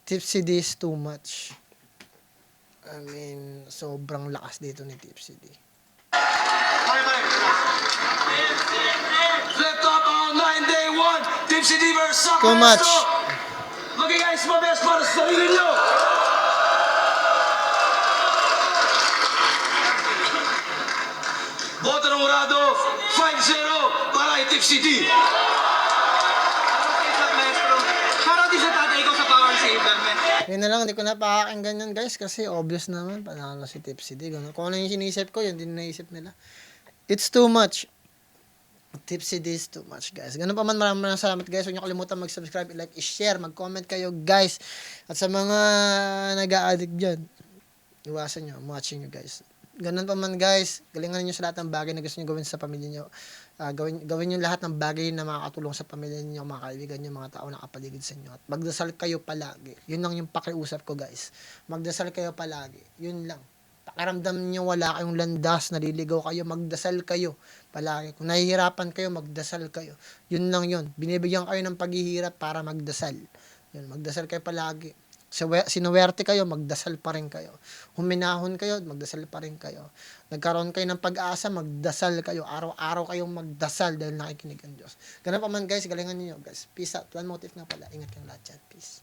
Tipsy D is too much. I mean, sobrang lakas dito ni Tipsy D. Flip top all 9 day 1. Tipsy D versus Sak Too much. Maestro. Magigais mabes para sa sarili nyo. Boto ng Urado, 5-0 para kay Tipsy D. Parang di sa tatay ko sa power saver, man. Yun na lang, hindi ko na pakakinggan yan guys kasi obvious naman, panalo si Tipsy D. Ganun. Kung ano yung sinisip ko, yun din naisip nila. It's too much. Tipsy D is too much guys. Ganun pa man, maraming salamat guys. Huwag niyo kalimutan mag-subscribe, i-like, i-share, mag-comment kayo guys. At sa mga nag-a-addict dyan, iwasan nyo, watching nyo guys. Ganun pa man guys, galingan niyo sa lahat ng bagay na gusto niyo gawin sa pamilya niyo. Gawin niyo lahat ng bagay na makakatulong sa pamilya niyo, mga kaibigan niyo, mga tao na kapaligid sa inyo. At magdasal kayo palagi. Yun lang yung pakiusap ko guys. Magdasal kayo palagi. Yun lang. Pakiramdam niyo wala kayong landas, naliligaw kayo, magdasal kayo palagi. Kung nahihirapan kayo, magdasal kayo. Yun lang yun. Binibigyan kayo ng paghihirap para magdasal. Yun, magdasal kayo palagi. Sinuwerte kayo, magdasal pa rin kayo. Huminahon kayo, magdasal pa rin kayo. Nagkaroon kayo ng pag-asa, magdasal kayo. Araw-araw kayong magdasal dahil nakikinig ang Diyos. Ganun pa man guys, galingan niyo guys. Peace out. One motive nga pala. Ingat kayong lahat dyan. Peace.